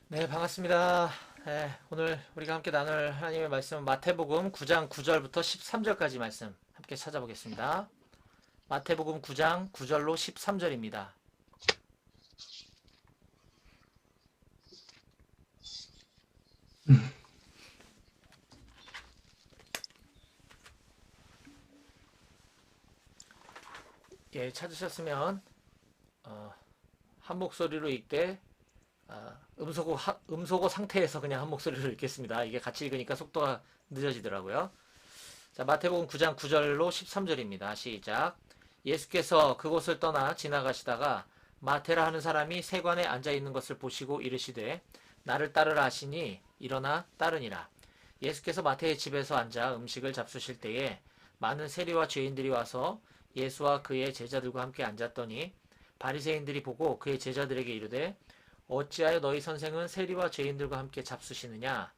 네, 반갑습니다. 네, 오늘 우리가 함께 나눌 하나님의 말씀은 마태복음 9장 9절부터 13절까지 말씀 함께 찾아보겠습니다. 마태복음 9장 9절로 13절입니다. 예, 찾으셨으면 한 목소리로 읽되 음소거 상태에서 그냥 한 목소리로 읽겠습니다. 이게 같이 읽으니까 속도가 늦어지더라고요. 자, 마태복음 9장 9절로 13절입니다. 시작. 예수께서 그곳을 떠나 지나가시다가 마테라 하는 사람이 세관에 앉아 있는 것을 보시고 이르시되 나를 따르라 하시니 일어나 따르니라. 예수께서 마태의 집에서 앉아 음식을 잡수실 때에 많은 세리와 죄인들이 와서 예수와 그의 제자들과 함께 앉았더니 바리새인들이 보고 그의 제자들에게 이르되 어찌하여 너희 선생은 세리와 죄인들과 함께 잡수시느냐.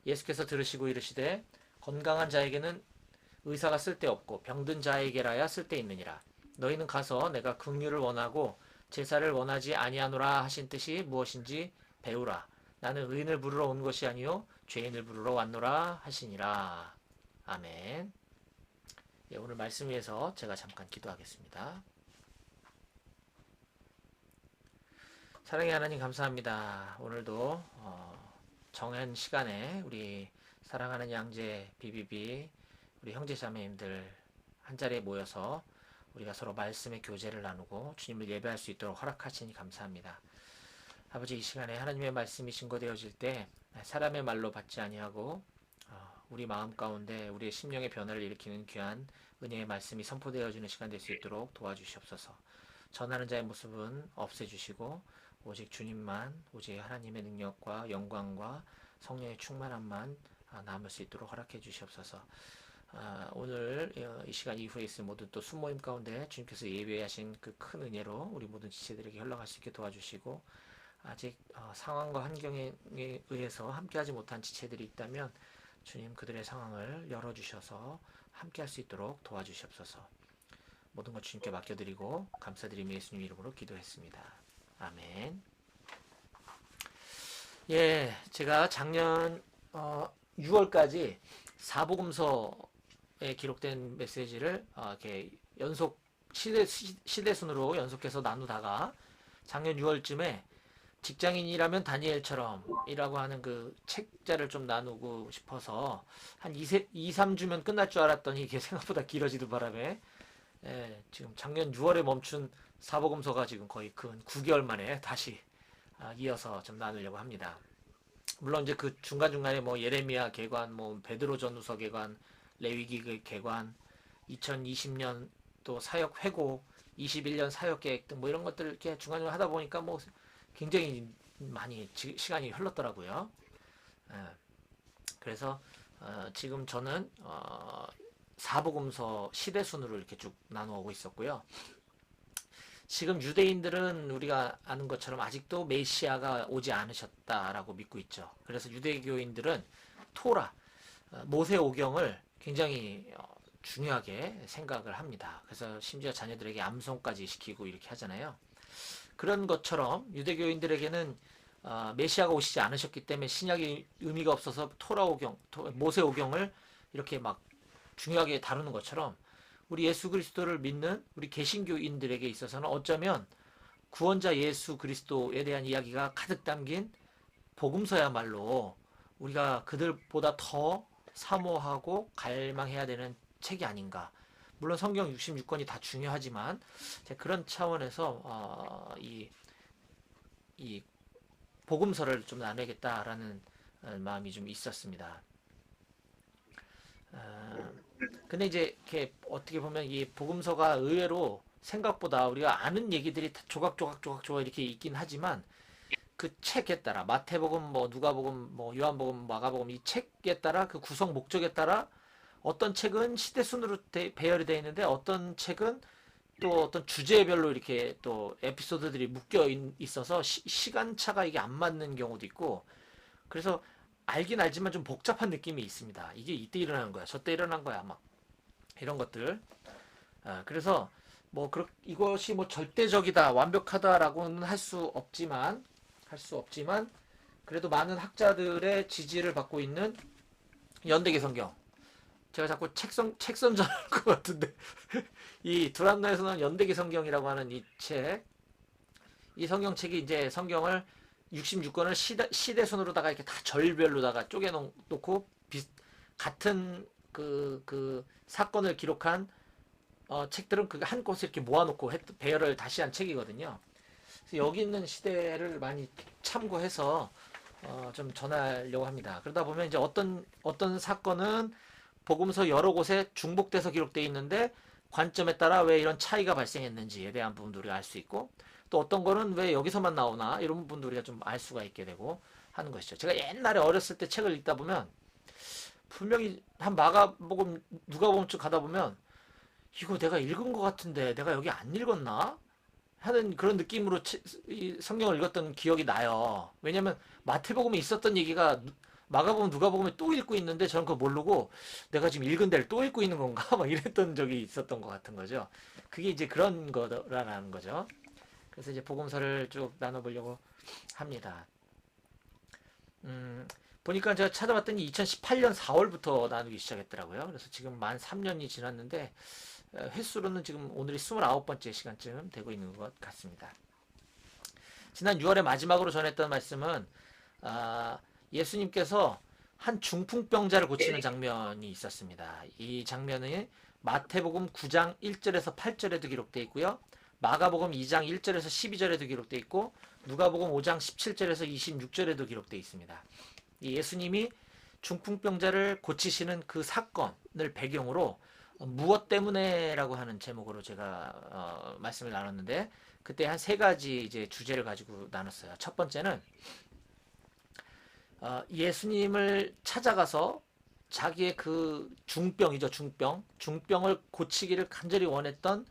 예수께서 들으시고 이르시되 건강한 자에게는 의사가 쓸데없고 병든 자에게라야 쓸데있느니라. 너희는 가서 내가 긍휼을 원하고 제사를 원하지 아니하노라 하신 뜻이 무엇인지 배우라. 나는 의인을 부르러 온 것이 아니요 죄인을 부르러 왔노라 하시니라. 아멘. 예, 오늘 말씀 위해서 제가 잠깐 기도하겠습니다. 사랑의 하나님 감사합니다. 오늘도 정한 시간에 우리 사랑하는 양재 비비비 우리 형제자매님들 한자리에 모여서 우리가 서로 말씀의 교제를 나누고 주님을 예배할 수 있도록 허락하시니 감사합니다. 아버지, 이 시간에 하나님의 말씀이 증거되어질 때 사람의 말로 받지 아니하고 우리 마음 가운데 우리의 심령의 변화를 일으키는 귀한 은혜의 말씀이 선포되어지는 시간 될 수 있도록 도와주시옵소서. 전하는 자의 모습은 없애주시고 오직 주님만, 오직 하나님의 능력과 영광과 성령의 충만함만 남을 수 있도록 허락해 주시옵소서. 오늘 이 시간 이후에 있을 모든 또 순모임 가운데 주님께서 예배하신 그 큰 은혜로 우리 모든 지체들에게 흘러갈 수 있게 도와주시고, 아직 상황과 환경에 의해서 함께하지 못한 지체들이 있다면 주님 그들의 상황을 열어주셔서 함께할 수 있도록 도와주시옵소서. 모든 것 주님께 맡겨드리고 감사드리며 예수님 이름으로 기도했습니다. 아멘. 예, 제가 작년 6월까지 사복음서에 기록된 메시지를 이렇게 연속 시대순으로 연속해서 나누다가 작년 6월쯤에 직장인이라면 다니엘처럼 이라고 하는 그 책자를 좀 나누고 싶어서 한 2, 3주면 끝날 줄 알았더니 이게 생각보다 길어지는 바람에 지금 작년 6월에 멈춘 사복음서가 지금 거의 근 9개월 만에 다시 이어서 좀 나누려고 합니다. 물론 이제 그 중간중간에 뭐 예레미야 개관, 뭐 베드로 전후서 개관, 레위기 개관, 2020년 또 사역 회고, 21년 사역 계획 등 뭐 이런 것들 이렇게 중간중간 하다 보니까 뭐 굉장히 많이 시간이 흘렀더라고요. 그래서 지금 저는 사복음서 시대순으로 이렇게 쭉 나누어 오고 있었고요. 지금 유대인들은 우리가 아는 것처럼 아직도 메시아가 오지 않으셨다라고 믿고 있죠. 그래서 유대교인들은 토라, 모세오경을 굉장히 중요하게 생각을 합니다. 그래서 심지어 자녀들에게 암송까지 시키고 이렇게 하잖아요. 그런 것처럼 유대교인들에게는 메시아가 오시지 않으셨기 때문에 신약이 의미가 없어서 토라오경, 모세오경을 이렇게 막 중요하게 다루는 것처럼 우리 예수 그리스도를 믿는 우리 개신교인들에게 있어서는 어쩌면 구원자 예수 그리스도에 대한 이야기가 가득 담긴 복음서야말로 우리가 그들보다 더 사모하고 갈망해야 되는 책이 아닌가. 물론 성경 66권이 다 중요하지만 그런 차원에서 이 복음서를 좀 나누겠다라는 마음이 좀 있었습니다. 근데 이제 이렇게 어떻게 보면 이 복음서가 의외로 생각보다 우리가 아는 얘기들이 다 조각조각 이렇게 있긴 하지만 그 책에 따라 마태복음, 뭐 누가복음, 뭐 요한복음, 마가복음 이 책에 따라 그 구성 목적에 따라 어떤 책은 시대순으로 배열이 되어 있는데 어떤 책은 또 어떤 주제별로 이렇게 또 에피소드들이 묶여 있어서 시간차가 이게 안 맞는 경우도 있고, 그래서 알긴 알지만 좀 복잡한 느낌이 있습니다. 이게 이때 일어나는 거야, 저때 일어난 거야, 막 이런 것들. 그래서 뭐 이것이 뭐 절대적이다, 완벽하다라고는 할 수 없지만 그래도 많은 학자들의 지지를 받고 있는 연대기 성경. 제가 자꾸 책 선전할 것 같은데 이 두란노에서 나온 연대기 성경이라고 하는 이 책, 이 성경책이 이제 성경을 66권을 시대순으로다가 이렇게 다 절별로다가 쪼개 놓고 같은 그 사건을 기록한 책들은 그 한 곳에 이렇게 모아놓고 배열을 다시 한 책이거든요. 그래서 여기 있는 시대를 많이 참고해서 좀 전하려고 합니다. 그러다 보면 이제 어떤 사건은 복음서 여러 곳에 중복돼서 기록되어 있는데 관점에 따라 왜 이런 차이가 발생했는지에 대한 부분도 우리가 알 수 있고, 또 어떤 거는 왜 여기서만 나오나 이런 부분도 우리가 좀 알 수가 있게 되고 하는 것이죠. 제가 옛날에 어렸을 때 책을 읽다 보면 분명히 한 마가복음, 누가복음쯤 가다 보면 이거 내가 읽은 것 같은데 내가 여기 안 읽었나? 하는 그런 느낌으로 이 성경을 읽었던 기억이 나요. 왜냐면 마태복음에 있었던 얘기가 마가복음, 누가복음에 또 읽고 있는데 저는 그거 모르고 내가 지금 읽은 데를 또 읽고 있는 건가? 막 이랬던 적이 있었던 것 같은 거죠. 그게 이제 그런 거라는 거죠. 그래서 이제 복음서를 쭉 나눠보려고 합니다. 보니까 제가 찾아봤더니 2018년 4월부터 나누기 시작했더라고요. 그래서 지금 만 3년이 지났는데 횟수로는 지금 오늘이 29번째 시간쯤 되고 있는 것 같습니다. 지난 6월에 마지막으로 전했던 말씀은 예수님께서 한 중풍병자를 고치는 장면이 있었습니다. 이 장면은 마태복음 9장 1절에서 8절에도 기록되어 있고요. 마가복음 2장 1절에서 12절에도 기록되어 있고 누가복음 5장 17절에서 26절에도 기록되어 있습니다. 예수님이 중풍병자를 고치시는 그 사건을 배경으로 무엇 때문에라고 하는 제목으로 제가 말씀을 나눴는데, 그때 한 세 가지 이제 주제를 가지고 나눴어요. 첫 번째는 예수님을 찾아가서 자기의 그 중병이죠, 중병을 고치기를 간절히 원했던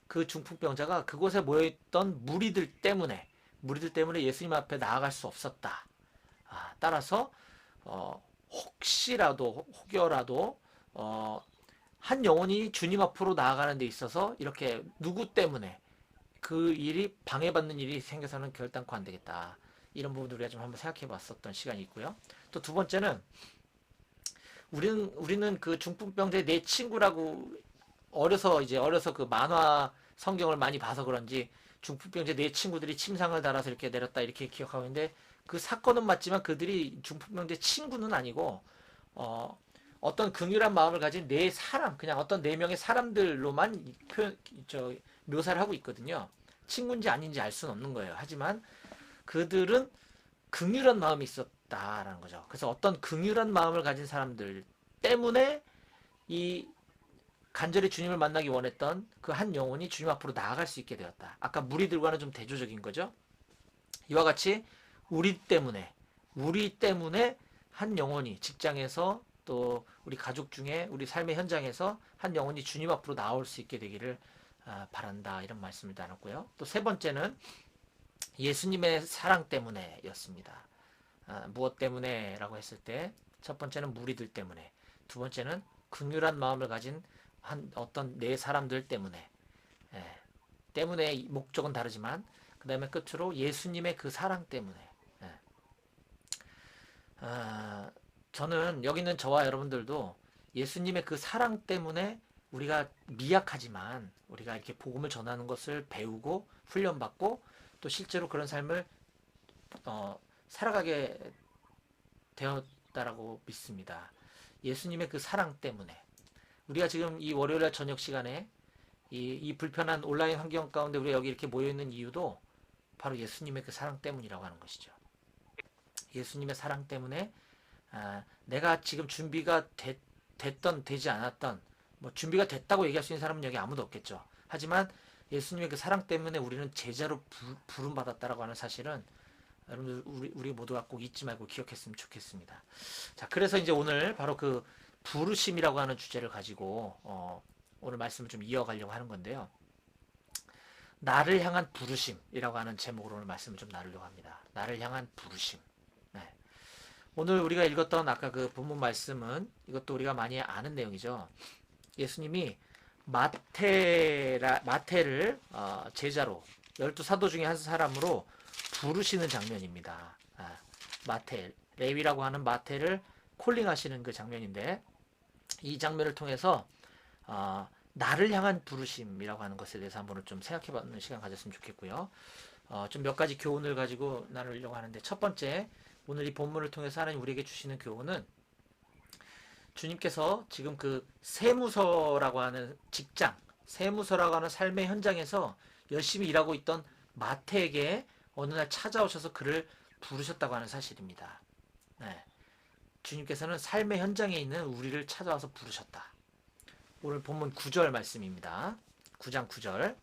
그 중풍병자가 그곳에 모여있던 무리들 때문에 예수님 앞에 나아갈 수 없었다. 따라서 혹여라도 한 영혼이 주님 앞으로 나아가는 데 있어서 이렇게 누구 때문에 그 일이 방해받는 일이 생겨서는 결단코 안 되겠다. 이런 부분들 우리가 좀 한번 생각해 봤었던 시간이 있고요. 또 두 번째는 우리는 그 중풍병자의 내 친구라고 어려서 그 만화 성경을 많이 봐서 그런지 중풍병자 내 친구들이 침상을 달아서 이렇게 내렸다 이렇게 기억하고 있는데, 그 사건은 맞지만 그들이 중풍병자 친구는 아니고 어떤 긍휼한 마음을 가진 네 사람, 그냥 어떤 네 명의 사람들로만 묘사를 하고 있거든요. 친구인지 아닌지 알 수는 없는 거예요. 하지만 그들은 긍휼한 마음이 있었다라는 거죠. 그래서 어떤 긍휼한 마음을 가진 사람들 때문에 이 간절히 주님을 만나기 원했던 그 한 영혼이 주님 앞으로 나아갈 수 있게 되었다. 아까 무리들과는 좀 대조적인 거죠. 이와 같이 우리 때문에 한 영혼이 직장에서 또 우리 가족 중에 우리 삶의 현장에서 한 영혼이 주님 앞으로 나올 수 있게 되기를 바란다, 이런 말씀을 나눴고요. 또 세 번째는 예수님의 사랑 때문에였습니다. 무엇 때문에라고 했을 때 첫 번째는 무리들 때문에, 두 번째는 긍휼한 마음을 가진 어떤 네 사람들 때문에, 때문에 목적은 다르지만 그 다음에 끝으로 예수님의 그 사랑 때문에. 저는 여기 있는 저와 여러분들도 예수님의 그 사랑 때문에 우리가 미약하지만 우리가 이렇게 복음을 전하는 것을 배우고 훈련받고 또 실제로 그런 삶을 살아가게 되었다라고 믿습니다. 예수님의 그 사랑 때문에 우리가 지금 이 월요일날 저녁 시간에 이 불편한 온라인 환경 가운데 우리가 여기 이렇게 모여있는 이유도 바로 예수님의 그 사랑 때문이라고 하는 것이죠. 예수님의 사랑 때문에 내가 지금 준비가 됐던 되지 않았던, 뭐 준비가 됐다고 얘기할 수 있는 사람은 여기 아무도 없겠죠. 하지만 예수님의 그 사랑 때문에 우리는 제자로 부름받았다라고 하는 사실은 여러분들 우리 모두가 꼭 잊지 말고 기억했으면 좋겠습니다. 자, 그래서 이제 오늘 바로 그 부르심이라고 하는 주제를 가지고 오늘 말씀을 좀 이어가려고 하는 건데요. 나를 향한 부르심이라고 하는 제목으로 오늘 말씀을 좀 나누려고 합니다. 나를 향한 부르심. 네. 오늘 우리가 읽었던 아까 그 본문 말씀은 이것도 우리가 많이 아는 내용이죠. 예수님이 마태를 제자로 12사도 중에 한 사람으로 부르시는 장면입니다. 마태, 레위라고 하는 마태를 콜링하시는 그 장면인데, 이 장면을 통해서 나를 향한 부르심이라고 하는 것에 대해서 한번 좀 생각해보는 시간 가졌으면 좋겠고요. 좀 몇 가지 교훈을 가지고 나누려고 하는데, 첫 번째, 오늘 이 본문을 통해서 하나님 우리에게 주시는 교훈은, 주님께서 지금 그 세무서라고 하는 직장, 세무서라고 하는 삶의 현장에서 열심히 일하고 있던 마태에게 어느 날 찾아오셔서 그를 부르셨다고 하는 사실입니다. 네. 주님께서는 삶의 현장에 있는 우리를 찾아와서 부르셨다. 오늘 본문 9절 말씀입니다. 9장 9절.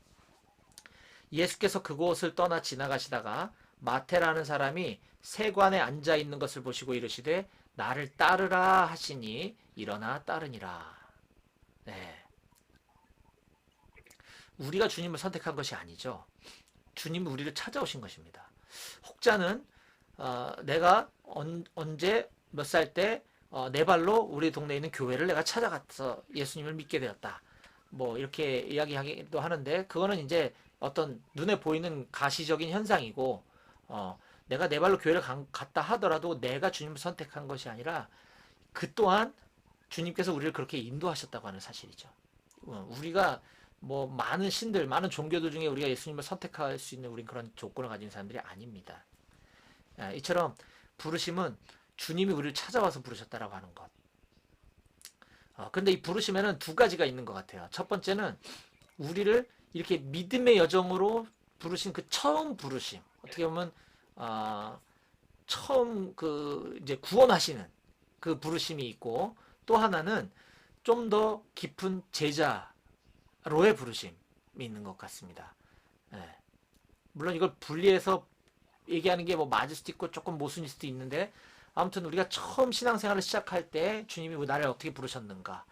예수께서 그곳을 떠나 지나가시다가 마태라는 사람이 세관에 앉아 있는 것을 보시고 이르시되 나를 따르라 하시니 일어나 따르니라. 네. 우리가 주님을 선택한 것이 아니죠. 주님은 우리를 찾아오신 것입니다. 혹자는 내가 언제 몇 살 때 내 발로 우리 동네에 있는 교회를 내가 찾아가서 예수님을 믿게 되었다. 뭐 이렇게 이야기하기도 하는데, 그거는 이제 어떤 눈에 보이는 가시적인 현상이고, 내가 내 발로 교회를 갔다 하더라도 내가 주님을 선택한 것이 아니라 그 또한 주님께서 우리를 그렇게 인도하셨다고 하는 사실이죠. 우리가 뭐 많은 신들, 많은 종교들 중에 우리가 예수님을 선택할 수 있는 우린 그런 조건을 가진 사람들이 아닙니다. 이처럼 부르심은 주님이 우리를 찾아와서 부르셨다라고 하는 것. 근데 이 부르심에는 두 가지가 있는 것 같아요. 첫 번째는 우리를 이렇게 믿음의 여정으로 부르신 그 처음 부르심. 어떻게 보면 처음 그 이제 구원하시는 그 부르심이 있고, 또 하나는 좀 더 깊은 제자로의 부르심이 있는 것 같습니다. 예. 물론 이걸 분리해서 얘기하는 게 뭐 맞을 수도 있고 조금 모순일 수도 있는데, 아무튼 우리가 처음 신앙생활을 시작할 때 주님이 나를 어떻게 부르셨는가,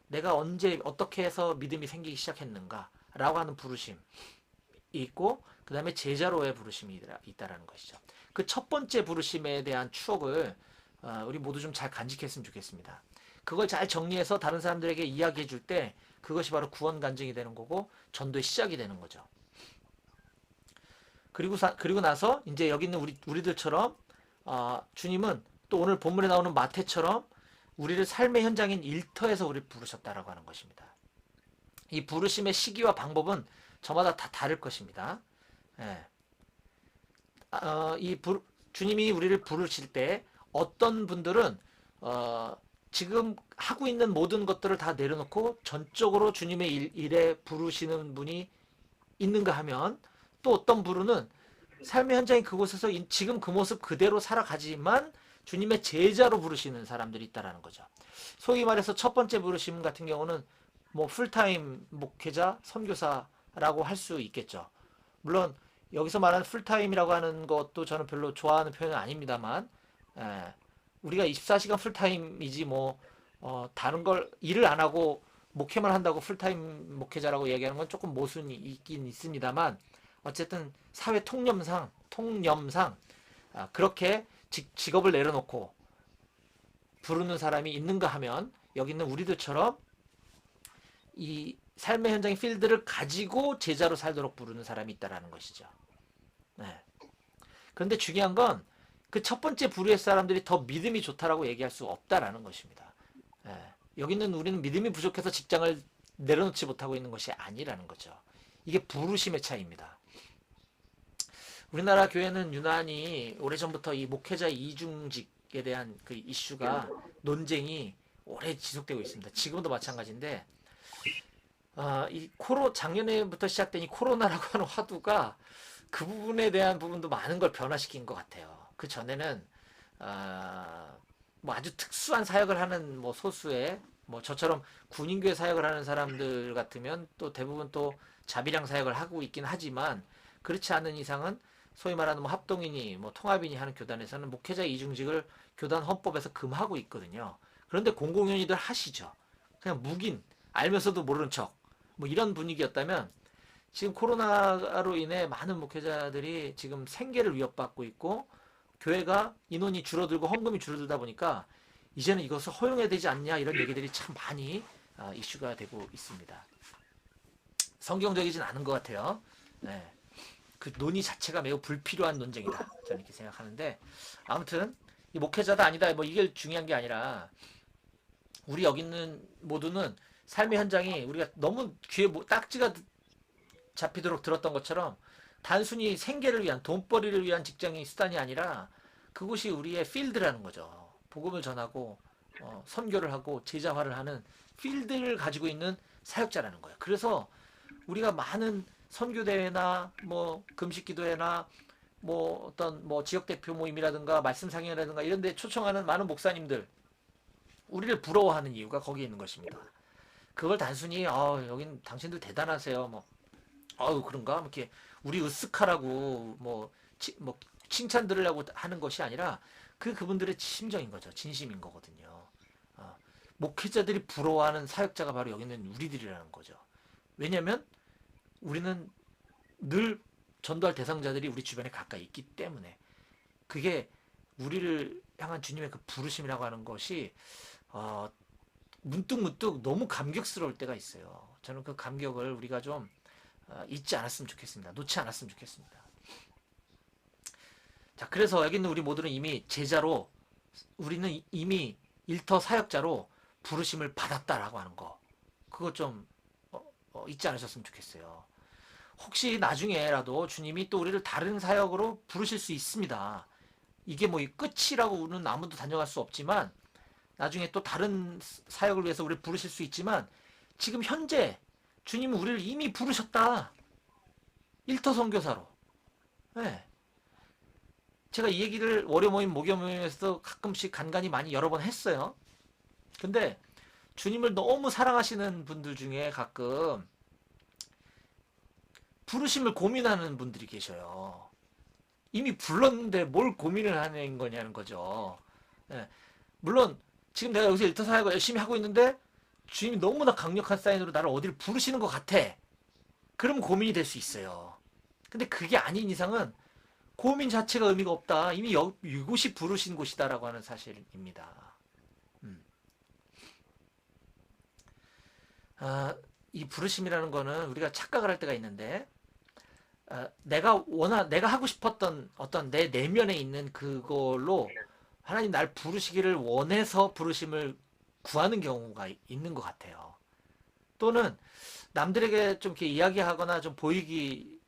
내가 언제 어떻게 해서 믿음이 생기기 시작했는가 라고 하는 부르심이 있고, 그 다음에 제자로의 부르심이 있다라는 것이죠. 그 첫 번째 부르심에 대한 추억을 우리 모두 좀 잘 간직했으면 좋겠습니다. 그걸 잘 정리해서 다른 사람들에게 이야기해 줄 때 그것이 바로 구원 간증이 되는 거고 전도의 시작이 되는 거죠. 그리고 나서 이제 여기 있는 우리들처럼 주님은 또 오늘 본문에 나오는 마태처럼 우리를 삶의 현장인 일터에서 우리를 부르셨다라고 하는 것입니다. 이 부르심의 시기와 방법은 저마다 다 다를 것입니다. 예. 주님이 우리를 부르실 때 어떤 분들은 지금 하고 있는 모든 것들을 다 내려놓고 전적으로 주님의 일에 부르시는 분이 있는가 하면, 또 어떤 분은 삶의 현장인 그곳에서 지금 그 모습 그대로 살아가지만 주님의 제자로 부르시는 사람들이 있다라는 거죠. 소위 말해서 첫 번째 부르심 같은 경우는 뭐 풀타임 목회자, 선교사라고 할 수 있겠죠. 물론 여기서 말하는 풀타임이라고 하는 것도 저는 별로 좋아하는 표현은 아닙니다만, 우리가 24시간 풀타임이지 뭐 다른 걸 일을 안 하고 목회만 한다고 풀타임 목회자라고 얘기하는 건 조금 모순이 있긴 있습니다만, 어쨌든 사회 통념상 그렇게 직업을 내려놓고 부르는 사람이 있는가 하면, 여기 있는 우리들처럼 이 삶의 현장의 필드를 가지고 제자로 살도록 부르는 사람이 있다라는 것이죠. 네. 그런데 중요한 건 그 첫 번째 부류의 사람들이 더 믿음이 좋다라고 얘기할 수 없다라는 것입니다. 여기 있는 우리는 믿음이 부족해서 직장을 내려놓지 못하고 있는 것이 아니라는 거죠. 이게 부르심의 차이입니다. 우리나라 교회는 유난히 오래전부터 이 목회자 이중직에 대한 그 이슈가, 논쟁이 오래 지속되고 있습니다. 지금도 마찬가지인데, 작년에부터 시작된 이 코로나라고 하는 화두가 그 부분에 대한 부분도 많은 걸 변화시킨 것 같아요. 그 전에는 뭐 아주 특수한 사역을 하는 뭐 소수의, 뭐 저처럼 군인교회 사역을 하는 사람들 같으면 또 대부분 또 자비량 사역을 하고 있긴 하지만, 그렇지 않은 이상은 소위 말하는 뭐 합동인이 뭐 통합인이 하는 교단에서는 목회자 이중직을 교단 헌법에서 금하고 있거든요. 그런데 공공연히들 하시죠. 그냥 묵인, 알면서도 모르는 척, 뭐 이런 분위기였다면, 지금 코로나로 인해 많은 목회자들이 지금 생계를 위협받고 있고, 교회가 인원이 줄어들고 헌금이 줄어들다 보니까 이제는 이것을 허용해야 되지 않냐, 이런 얘기들이 참 많이 이슈가 되고 있습니다. 성경적이진 않은 것 같아요. 네. 그 논의 자체가 매우 불필요한 논쟁이다. 저는 이렇게 생각하는데, 아무튼 이 목회자다 아니다 뭐 이게 중요한 게 아니라, 우리 여기 있는 모두는 삶의 현장이 우리가 너무 귀에 딱지가 잡히도록 들었던 것처럼 단순히 생계를 위한, 돈벌이를 위한 직장이 수단이 아니라 그곳이 우리의 필드라는 거죠. 복음을 전하고 선교를 하고 제자화를 하는 필드를 가지고 있는 사역자라는 거예요. 그래서 우리가 많은 선교대회나 뭐 금식기도회나 뭐 어떤 뭐 지역대표 모임이라든가 말씀 상영이라든가 이런 데 초청하는 많은 목사님들, 우리를 부러워하는 이유가 거기에 있는 것입니다. 그걸 단순히 여긴 당신들 대단하세요, 뭐 그런가, 이렇게 우리 으쓱하라고 뭐 칭찬 들으려고 하는 것이 아니라 그분들의 심정인 거죠. 진심인 거거든요. 목회자들이 부러워하는 사역자가 바로 여기 있는 우리들이라는 거죠. 왜냐하면 우리는 늘 전도할 대상자들이 우리 주변에 가까이 있기 때문에, 그게 우리를 향한 주님의 그 부르심이라고 하는 것이 문득문득 너무 감격스러울 때가 있어요. 저는 그 감격을 우리가 좀 잊지 않았으면 좋겠습니다. 놓지 않았으면 좋겠습니다. 자, 그래서 여기 있는 우리 모두는 이미 제자로, 우리는 이미 일터 사역자로 부르심을 받았다라고 하는 거, 그거 좀 잊지 않으셨으면 좋겠어요. 혹시 나중에라도 주님이 또 우리를 다른 사역으로 부르실 수 있습니다. 이게 뭐 이 끝이라고는 아무도 단정할 수 없지만, 나중에 또 다른 사역을 위해서 우리를 부르실 수 있지만, 지금 현재 주님은 우리를 이미 부르셨다. 일터 선교사로. 네. 제가 이 얘기를 월요 모임, 목요 모임에서 가끔씩 간간히 많이 여러 번 했어요. 근데 주님을 너무 사랑하시는 분들 중에 가끔 부르심을 고민하는 분들이 계셔요. 이미 불렀는데 뭘 고민을 하는 거냐는 거죠. 네. 물론 지금 내가 여기서 일터 사역을 열심히 하고 있는데 주님이 너무나 강력한 사인으로 나를 어디를 부르시는 것 같아. 그러면 고민이 될 수 있어요. 근데 그게 아닌 이상은 고민 자체가 의미가 없다. 이미 이곳이 부르신 곳이다라고 하는 사실입니다. 이 부르심이라는 거는 우리가 착각을 할 때가 있는데, 내가 하고 싶었던 어떤 내 내면에 있는 그걸로 하나님 날 부르시기를 원해서 부르심을 구하는 경우가 있는 것 같아요. 또는 남들에게 좀 이렇게 이야기하거나 좀 보이기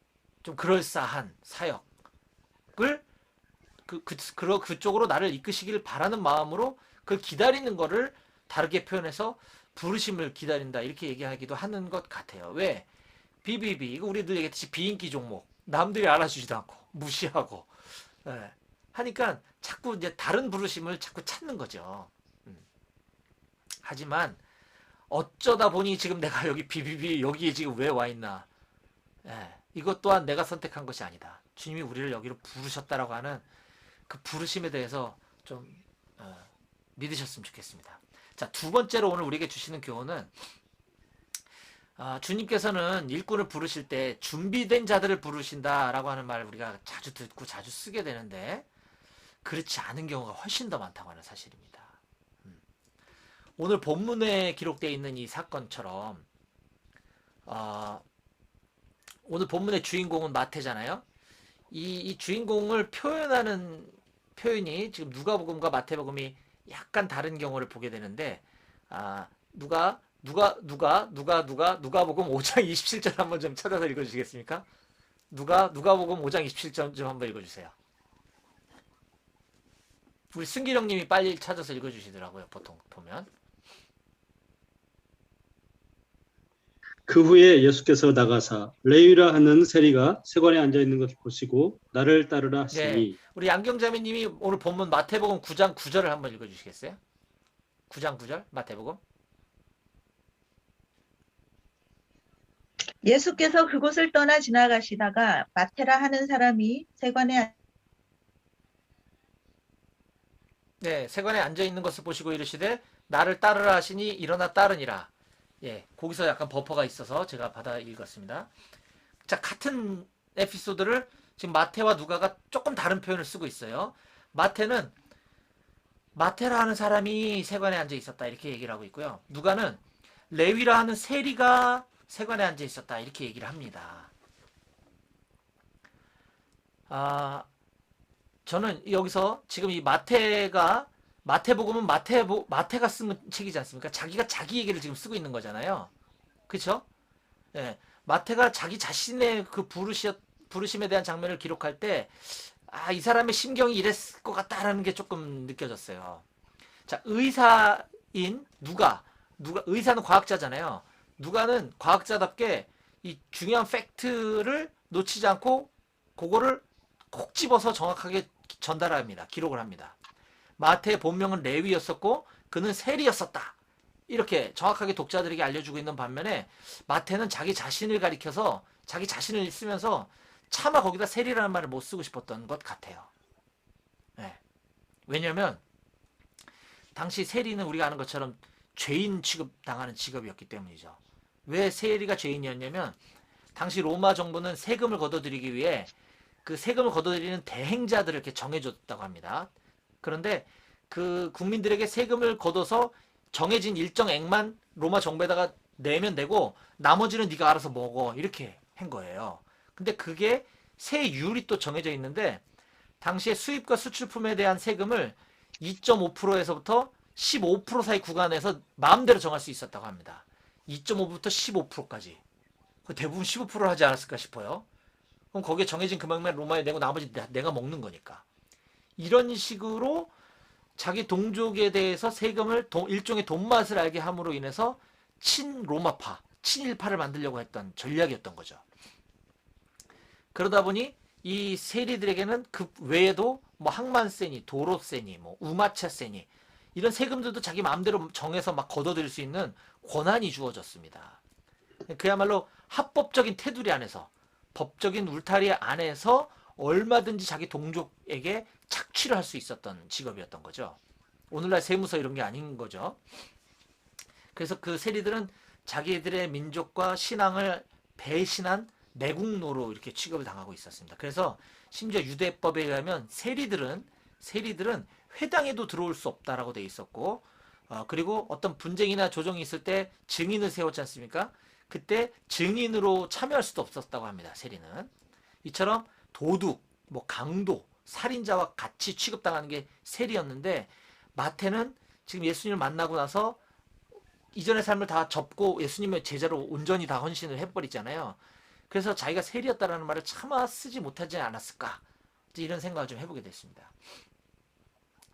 좀 그럴싸한 사역을 그쪽으로 나를 이끄시기를 바라는 마음으로 그걸 기다리는 거를 다르게 표현해서 부르심을 기다린다 이렇게 얘기하기도 하는 것 같아요. 왜? BBB, 이거 우리 늘 얘기했듯이 비인기 종목, 남들이 알아주지도 않고 무시하고 하니까 자꾸 이제 다른 부르심을 자꾸 찾는 거죠. 하지만 어쩌다 보니 지금 내가 여기 BBB 여기에 지금 왜 와 있나? 이것 또한 내가 선택한 것이 아니다. 주님이 우리를 여기로 부르셨다라고 하는 그 부르심에 대해서 좀 믿으셨으면 좋겠습니다. 자, 두 번째로 오늘 우리에게 주시는 교훈은, 주님께서는 일꾼을 부르실 때 준비된 자들을 부르신다라고 하는 말을 우리가 자주 듣고 자주 쓰게 되는데, 그렇지 않은 경우가 훨씬 더 많다고 하는 사실입니다. 오늘 본문에 기록되어 있는 이 사건처럼, 오늘 본문의 주인공은 마태잖아요. 이 주인공을 표현하는 표현이 지금 누가복음과 마태복음이 약간 다른 경우를 보게 되는데, 누가복음 5장 27절 한번 좀 찾아서 읽어주시겠습니까? 누가복음 5장 27절 좀 한번 읽어주세요. 우리 승기령님이 빨리 찾아서 읽어주시더라고요. 보통 보면. 그 후에 예수께서 나가사 레위라 하는 세리가 세관에 앉아 있는 것을 보시고 나를 따르라 하시니. 네, 우리 양경자매님이 오늘 본문 마태복음 9장 9절을 한번 읽어주시겠어요? 9장 9절 마태복음. 예수께서 그곳을 떠나 지나가시다가 마테라 하는 사람이 세관에 세관에 앉아 있는 것을 보시고 이르시되 나를 따르라 하시니 일어나 따르니라. 거기서 약간 버퍼가 있어서 제가 받아 읽었습니다. 자, 같은 에피소드를 지금 마태와 누가가 조금 다른 표현을 쓰고 있어요. 마태는 마테라 하는 사람이 세관에 앉아 있었다 이렇게 얘기를 하고 있고요. 누가는 레위라 하는 세리가 세관에 앉아 있었다. 이렇게 얘기를 합니다. 저는 여기서 지금 이 마태복음은 마태가 쓴 책이지 않습니까? 자기가 자기 얘기를 지금 쓰고 있는 거잖아요. 그렇죠? 예. 마태가 자기 자신의 그 부르심에 대한 장면을 기록할 때, 이 사람의 심경이 이랬을 것 같다라는 게 조금 느껴졌어요. 자, 의사인 의사는 과학자잖아요. 누가는 과학자답게 이 중요한 팩트를 놓치지 않고 그거를 콕 집어서 정확하게 전달합니다. 기록을 합니다. 마태의 본명은 레위였었고 그는 세리였었다. 이렇게 정확하게 독자들에게 알려주고 있는 반면에 마태는 자기 자신을 가리켜서 자기 자신을 쓰면서 차마 거기다 세리라는 말을 못 쓰고 싶었던 것 같아요. 네. 왜냐하면 당시 세리는 우리가 아는 것처럼 죄인 취급당하는 직업이었기 때문이죠. 왜 세리가 죄인이었냐면 당시 로마 정부는 세금을 걷어들이기 위해 그 세금을 걷어들이는 대행자들을 이렇게 정해줬다고 합니다. 그런데 그 국민들에게 세금을 걷어서 정해진 일정액만 로마 정부에다가 내면 되고 나머지는 네가 알아서 먹어 이렇게 한 거예요. 근데 그게 세율이 또 정해져 있는데 당시에 수입과 수출품에 대한 세금을 2.5%에서부터 15% 사이 구간에서 마음대로 정할 수 있었다고 합니다. 2.5부터 15%까지. 대부분 15%를 하지 않았을까 싶어요. 그럼 거기에 정해진 금액만 로마에 내고 나머지 내가 먹는 거니까. 이런 식으로 자기 동족에 대해서 세금을 일종의 돈맛을 알게 함으로 인해서 친로마파, 친일파를 만들려고 했던 전략이었던 거죠. 그러다 보니 이 세리들에게는 그 외에도 뭐 항만세니, 도로세니, 뭐 우마차세니 이런 세금들도 자기 마음대로 정해서 막 걷어들일 수 있는 권한이 주어졌습니다. 그야말로 합법적인 테두리 안에서 법적인 울타리 안에서 얼마든지 자기 동족에게 착취를 할 수 있었던 직업이었던 거죠. 오늘날 세무서 이런 게 아닌 거죠. 그래서 그 세리들은 자기들의 민족과 신앙을 배신한 매국노로 이렇게 취급을 당하고 있었습니다. 그래서 심지어 유대법에 의하면 세리들은 회당에도 들어올 수 없다라고 돼 있었고, 그리고 어떤 분쟁이나 조정이 있을 때 증인을 세웠지 않습니까? 그때 증인으로 참여할 수도 없었다고 합니다. 세리는. 이처럼 도둑, 뭐 강도, 살인자와 같이 취급당하는 게 세리였는데 마태는 지금 예수님을 만나고 나서 이전의 삶을 다 접고 예수님의 제자로 온전히 다 헌신을 해버리잖아요. 그래서 자기가 세리였다라는 말을 차마 쓰지 못하지 않았을까? 이런 생각을 좀 해보게 됐습니다.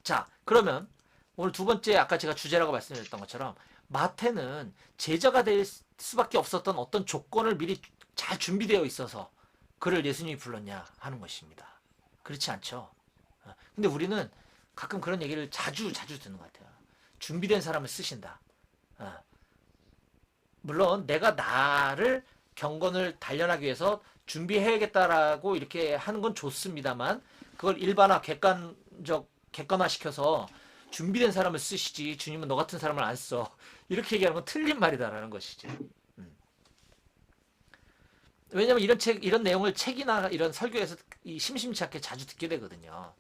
자, 그러면 오늘 두 번째 아까 제가 주제라고 말씀드렸던 것처럼 마태는 제자가 될 수밖에 없었던 어떤 조건을 미리 잘 준비되어 있어서 그를 예수님이 불렀냐 하는 것입니다. 그렇지 않죠. 근데 우리는 가끔 그런 얘기를 자주 듣는 것 같아요. 준비된 사람을 쓰신다. 물론 내가 나를 경건을 단련하기 위해서 준비해야겠다라고 이렇게 하는 건 좋습니다만 그걸 일반화 객관화시켜서 준비된 사람을 쓰시지 주님은 너 같은 사람을 안 써. 이렇게 얘기하는 건 틀린 말이다라는 것이지. 왜냐면 이런 내용을 책이나 이런 설교에서 심심치 않게 자주 듣게 되거든요.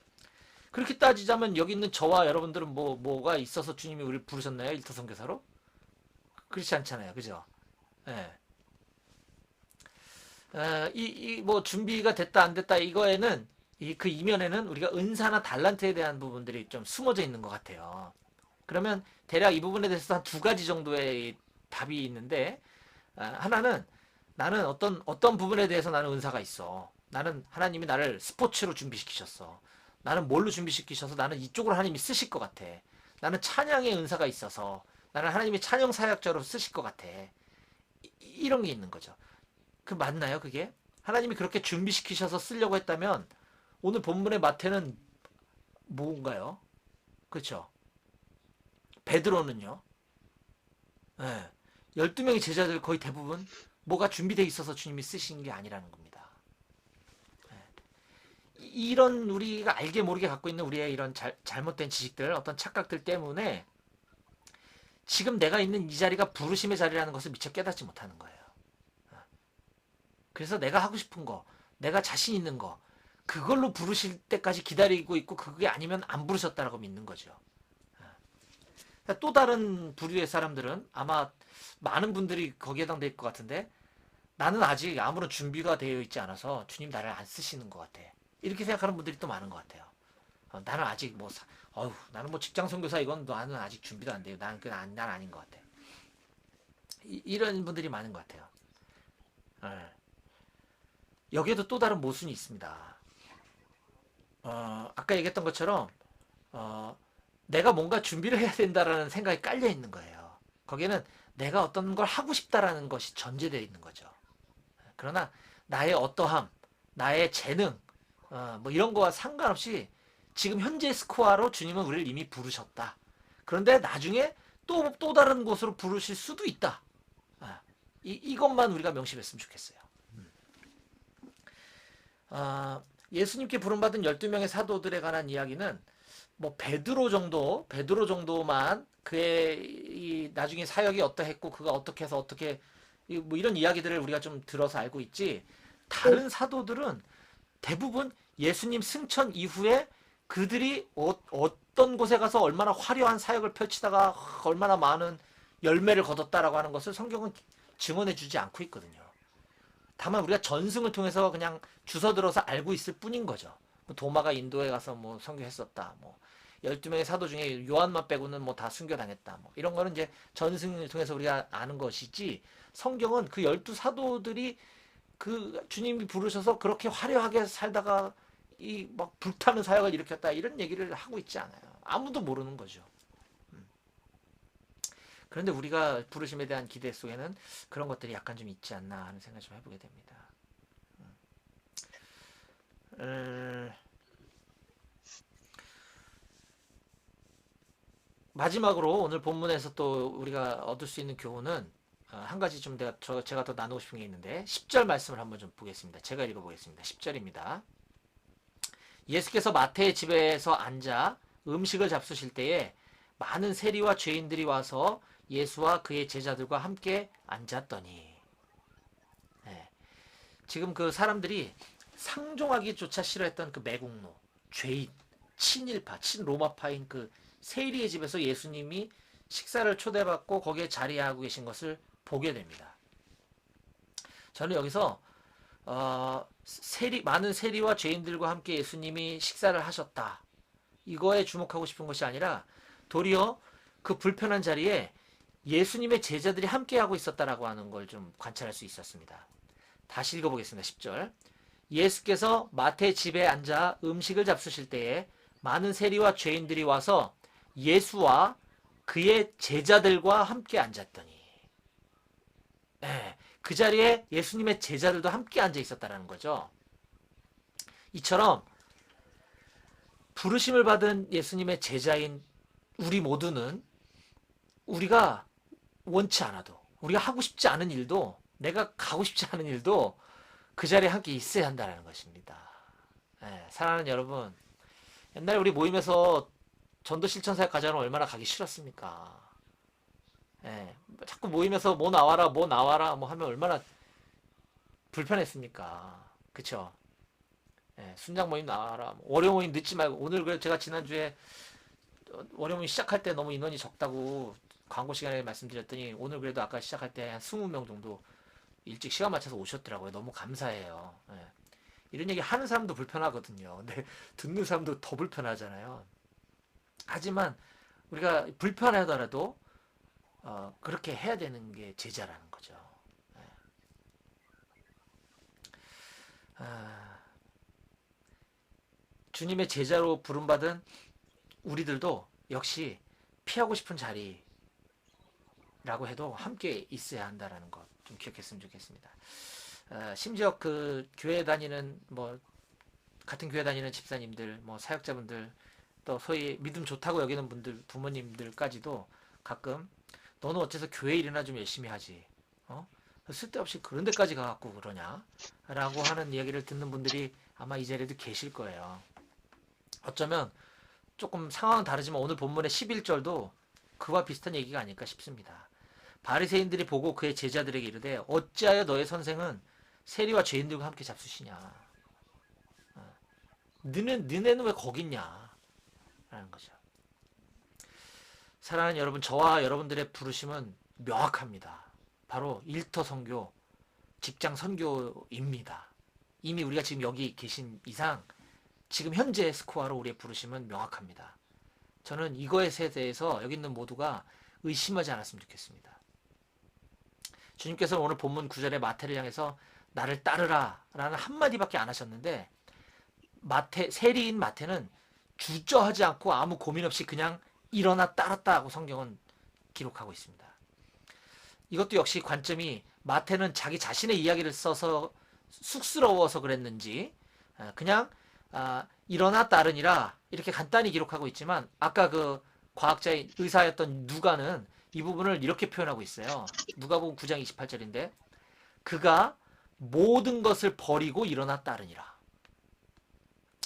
그렇게 따지자면 여기 있는 저와 여러분들은 뭐가 있어서 주님이 우리를 부르셨나요? 일터선교사로? 그렇지 않잖아요. 그죠? 예. 뭐 준비가 됐다 안 됐다 이거에는 그 이면에는 우리가 은사나 달란트에 대한 부분들이 좀 숨어져 있는 것 같아요. 그러면 대략 이 부분에 대해서 한 두 가지 정도의 답이 있는데 하나는 나는 어떤 부분에 대해서 나는 은사가 있어. 나는 하나님이 나를 스포츠로 준비시키셨어. 나는 뭘로 준비시키셔서 나는 이쪽으로 하나님이 쓰실 것 같아. 나는 찬양의 은사가 있어서 나는 하나님이 찬양 사역자로 쓰실 것 같아. 이런 게 있는 거죠. 그 맞나요, 그게? 하나님이 그렇게 준비시키셔서 쓰려고 했다면 오늘 본문의 마태는 뭔가요? 그렇죠? 베드로는요? 네. 12명의 제자들 거의 대부분 뭐가 준비되어 있어서 주님이 쓰신 게 아니라는 겁니다. 네. 이런 우리가 알게 모르게 갖고 있는 우리의 이런 잘못된 지식들, 어떤 착각들 때문에 지금 내가 있는 이 자리가 부르심의 자리라는 것을 미처 깨닫지 못하는 거예요. 그래서 내가 하고 싶은 거, 내가 자신 있는 거, 그걸로 부르실 때까지 기다리고 있고 그게 아니면 안 부르셨다라고 믿는 거죠. 또 다른 부류의 사람들은 아마 많은 분들이 거기에 해당될 것 같은데, 나는 아직 아무런 준비가 되어 있지 않아서 주님 나를 안 쓰시는 것 같아. 이렇게 생각하는 분들이 또 많은 것 같아요. 나는 아직 뭐, 나는 뭐 직장 선교사 이건 나는 아직 준비도 안 돼요. 난 아닌 것 같아. 이런 분들이 많은 것 같아요. 예. 여기에도 또 다른 모순이 있습니다. 아까 얘기했던 것처럼, 내가 뭔가 준비를 해야 된다라는 생각이 깔려 있는 거예요. 거기에는 내가 어떤 걸 하고 싶다라는 것이 전제되어 있는 거죠. 그러나 나의 어떠함, 나의 재능, 뭐 이런 거와 상관없이 지금 현재 스코어로 주님은 우리를 이미 부르셨다. 그런데 나중에 또 다른 곳으로 부르실 수도 있다. 이것만 우리가 명심했으면 좋겠어요. 예수님께 부름받은 12명의 사도들에 관한 이야기는 뭐 베드로 정도만 그의 나중에 사역이 어떠했고 그가 어떻게 해서 어떻게 뭐 이런 이야기들을 우리가 좀 들어서 알고 있지. 다른 사도들은 대부분 예수님 승천 이후에 그들이 어떤 곳에 가서 얼마나 화려한 사역을 펼치다가 얼마나 많은 열매를 거뒀다라고 하는 것을 성경은 증언해 주지 않고 있거든요. 다만 우리가 전승을 통해서 그냥 주워들어서 알고 있을 뿐인 거죠. 뭐 도마가 인도에 가서 뭐 선교했었다. 뭐 12명의 사도 중에 요한만 빼고는 뭐 다 순교당했다. 뭐 이런 거는 이제 전승을 통해서 우리가 아는 것이지, 성경은 그 12사도들이 그 주님이 부르셔서 그렇게 화려하게 살다가 이 막 불타는 사역을 일으켰다 이런 얘기를 하고 있지 않아요. 아무도 모르는 거죠. 그런데 우리가 부르심에 대한 기대 속에는 그런 것들이 약간 좀 있지 않나 하는 생각을 좀 해보게 됩니다. 마지막으로 오늘 본문에서 또 우리가 얻을 수 있는 교훈은 한 가지 좀 제가 더 나누고 싶은 게 있는데 10절 말씀을 한번 좀 보겠습니다. 제가 읽어보겠습니다. 10절입니다. 예수께서 마태의 집에서 앉아 음식을 잡수실 때에 많은 세리와 죄인들이 와서 예수와 그의 제자들과 함께 앉았더니, 네. 지금 그 사람들이 상종하기조차 싫어했던 그 매국노, 죄인, 친일파, 친로마파인 그 세리의 집에서 예수님이 식사를 초대받고 거기에 자리하고 계신 것을 보게 됩니다. 저는 여기서 많은 세리와 죄인들과 함께 예수님이 식사를 하셨다, 이거에 주목하고 싶은 것이 아니라 도리어 그 불편한 자리에 예수님의 제자들이 함께하고 있었다라고 하는 걸 좀 관찰할 수 있었습니다. 다시 읽어보겠습니다. 10절. 예수께서 마태의 집에 앉아 음식을 잡수실 때에 많은 세리와 죄인들이 와서 예수와 그의 제자들과 함께 앉았더니, 그 자리에 예수님의 제자들도 함께 앉아 있었다라는 거죠. 이처럼 부르심을 받은 예수님의 제자인 우리 모두는 우리가 원치 않아도, 우리가 하고 싶지 않은 일도, 내가 가고 싶지 않은 일도 그 자리에 함께 있어야 한다는 것입니다. 사랑하는 여러분, 옛날에 우리 모임에서 전도 실천사역 가자는 얼마나 가기 싫었습니까? 자꾸 모임에서 뭐 나와라 뭐 하면 얼마나 불편했습니까? 그쵸? 순장 모임 나와라, 월요 모임 늦지 말고. 오늘 그래 제가 지난주에 월요 모임 시작할 때 너무 인원이 적다고 광고 시간에 말씀드렸더니 오늘 그래도 아까 시작할 때 한 20명 정도 일찍 시간 맞춰서 오셨더라고요. 너무 감사해요. 이런 얘기 하는 사람도 불편하거든요. 근데 듣는 사람도 더 불편하잖아요. 하지만 우리가 불편하더라도 그렇게 해야 되는 게 제자라는 거죠. 주님의 제자로 부름받은 우리들도 역시 피하고 싶은 자리라고 해도 함께 있어야 한다는 것 좀 기억했으면 좋겠습니다. 심지어 그 교회 다니는 같은 교회 다니는 집사님들, 사역자분들, 또 소위 믿음 좋다고 여기는 분들, 부모님들까지도 가끔 너는 어째서 교회 일이나 좀 열심히 하지? 쓸데없이 그런 데까지 가갖고 그러냐? 라고 하는 이야기를 듣는 분들이 아마 이 자리에도 계실 거예요. 어쩌면 조금 상황은 다르지만 오늘 본문의 11절도 그와 비슷한 얘기가 아닐까 싶습니다. 바리새인들이 보고 그의 제자들에게 이르되 어찌하여 너의 선생은 세리와 죄인들과 함께 잡수시냐? 너네는 왜 거기 있냐? 라는 거죠. 사랑하는 여러분, 저와 여러분들의 부르심은 명확합니다. 바로 일터 선교, 직장 선교입니다. 이미 우리가 지금 여기 계신 이상 지금 현재 스코어로 우리의 부르심은 명확합니다. 저는 이거에 대해서 여기 있는 모두가 의심하지 않았으면 좋겠습니다. 주님께서 오늘 본문 9절에 마태를 향해서 나를 따르라 라는 한마디밖에 안 하셨는데, 세리인 마태는 주저하지 않고 아무 고민 없이 그냥 일어나 따랐다 하고 성경은 기록하고 있습니다. 이것도 역시 관점이 마태는 자기 자신의 이야기를 써서 쑥스러워서 그랬는지 그냥 일어나 따르니라 이렇게 간단히 기록하고 있지만, 아까 그 과학자의 의사였던 누가는 이 부분을 이렇게 표현하고 있어요. 누가복음 9장 28절인데 그가 모든 것을 버리고 일어나 따르니라.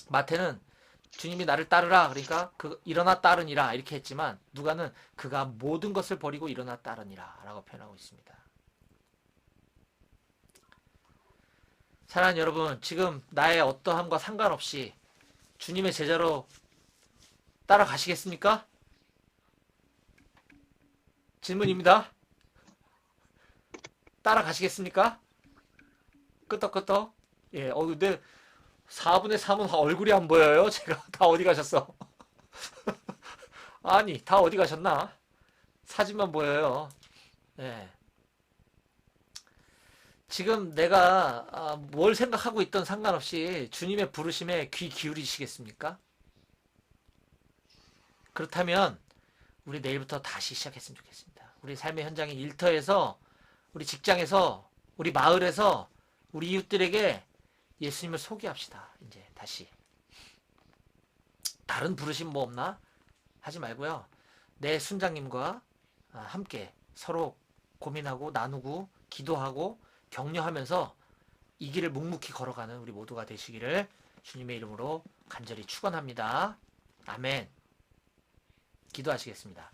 마태는 주님이 나를 따르라 그러니까 일어나 따르니라 이렇게 했지만, 누가는 그가 모든 것을 버리고 일어나 따르니라 라고 표현하고 있습니다. 사랑하는 여러분, 지금 나의 어떠함과 상관없이 주님의 제자로 따라가시겠습니까? 질문입니다. 따라가시겠습니까? 끄떡끄떡. 예, 근데 4분의 3은 얼굴이 안 보여요. 제가 다 어디 가셨어? 아니, 다 어디 가셨나? 사진만 보여요. 예. 지금 내가 뭘 생각하고 있던 상관없이 주님의 부르심에 귀 기울이시겠습니까? 그렇다면 우리 내일부터 다시 시작했으면 좋겠습니다. 우리 삶의 현장인 일터에서, 우리 직장에서, 우리 마을에서 우리 이웃들에게 예수님을 소개합시다. 이제 다시. 다른 부르심 뭐 없나? 하지 말고요. 내 순장님과 함께 서로 고민하고 나누고 기도하고 격려하면서 이 길을 묵묵히 걸어가는 우리 모두가 되시기를 주님의 이름으로 간절히 축원합니다. 아멘. 기도하시겠습니다.